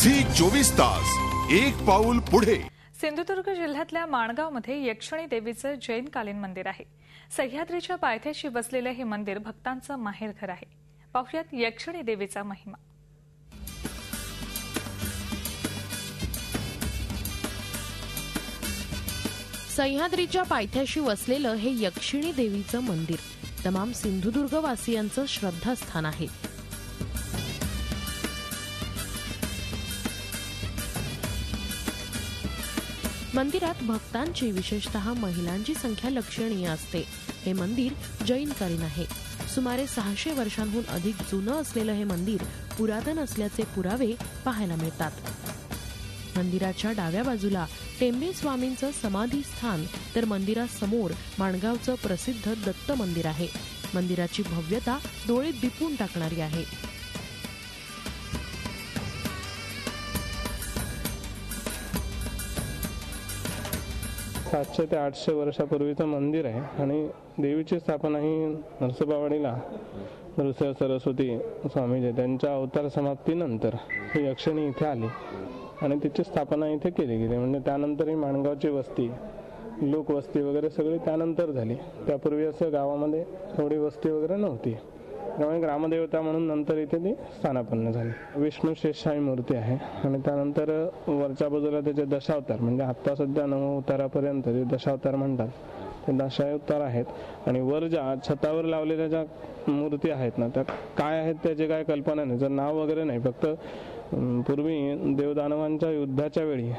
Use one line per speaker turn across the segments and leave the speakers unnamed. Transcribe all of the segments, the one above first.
Zee 24 तास एक पाऊल पुढे।
सिंधुदुर्ग जिल्ह्यातल्या माणगावमध्ये यक्षिणी देवीचं जैनकालीन मंदिर आहे। सह्याद्रीच्या पायथ्याशी बसलेलं हे मंदिर भक्तांचं माहेरघर आहे। पाहुयात यक्षिणी देवीचा महिमा।
सह्याद्रीच्या पायथ्याशी वसलेलं हे यक्षिणी देवीचं मंदिर तमाम सिंधुदुर्ग वासियांचं श्रद्धास्थान आहे। मंदिरात भक्तांची विशेषतः महिलांची संख्या लक्षणीय असते। हे मंदिर जैनकालीन आहे। सुमारे 600 वर्षांहून अधिक जुनं असलेलं हे मंदिर पुरातन असल्याचे पुरावे पाहायला मिळतात। मंदिराच्या डाव्या बाजूला टेंबे स्वामींचं समाधी स्थान तर मंदिरासमोर माणगावचं प्रसिद्ध दत्त मंदिर आहे। मंदिराची भव्यता डोळे दिपून टाकणारी आहे।
700 ते 800 वर्षापूर्वीचं मंदिर आहे आणि देवीची स्थापना ही नरसोबावाडीला नृसिंह सरस्वती स्वामीजी त्यांच्या अवतार समाप्तीनंतर ही यक्षिणी इथे आली आणि तिची स्थापना इथे केली गेली। म्हणजे त्यानंतर ही माणगावची वस्ती, लोकवस्ती वगैरे सगळी त्यानंतर झाली। त्यापूर्वी असं गावामध्ये एवढी वस्ती वगैरे नव्हती, त्यामुळे ग्रामदेवता म्हणून नंतर इथे ती स्थानापन्न झाली। विष्णू शेषशाही मूर्ती आहे आणि त्यानंतर वरच्या बाजूला त्याचे दशावतार, म्हणजे आता सध्या 9 अवतारापर्यंत जे दशावतार म्हणतात ते दशावतार आहेत। आणि वर ज्या छतावर लावलेल्या ज्या मूर्ती आहेत ना, त्या काय आहेत त्याची काय कल्पना नाही, जर नाव वगैरे नाही, फक्त पूर्वी देवदानवांच्या युद्धाच्या वेळी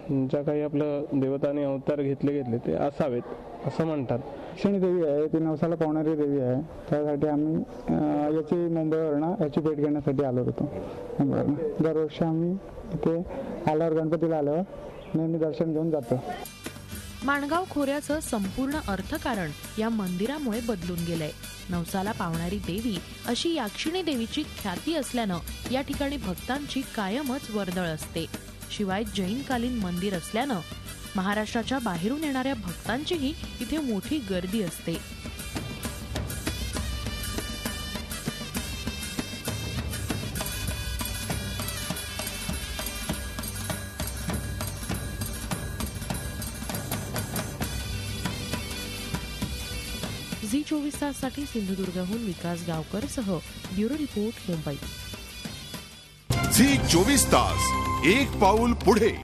ज्या काही आपलं देवतांनी अवतार घेतले ते असावेत असं म्हणतात।
यक्षिणी देवी आहे, ती नवसाला पावणारी देवी आहे। त्यासाठी आम्ही याची मुंबईवरनं याची भेट घेण्यासाठी आलो होतो। दरवर्षी आम्ही इथे आल्यावर, गणपतीला आल्यावर नेहमी दर्शन घेऊन जातो।
माणगाव खोऱ्याचं संपूर्ण अर्थकारण या मंदिरामुळे बदलून गेलंय। नवसाला पावणारी देवी अशी यक्षिणी देवीची ख्याती असल्यानं या ठिकाणी भक्तांची कायमच वर्दळ असते। शिवाय जैनकालीन मंदिर असल्यानं महाराष्ट्राच्या बाहेरून येणाऱ्या भक्तांचीही इथे मोठी गर्दी असते। झी 24 ताससाठी सिंधुदुर्गहून विकास गावकरसह ब्युरो रिपोर्ट, मुंबई।
झी 24 तास एक पाऊल पुढे।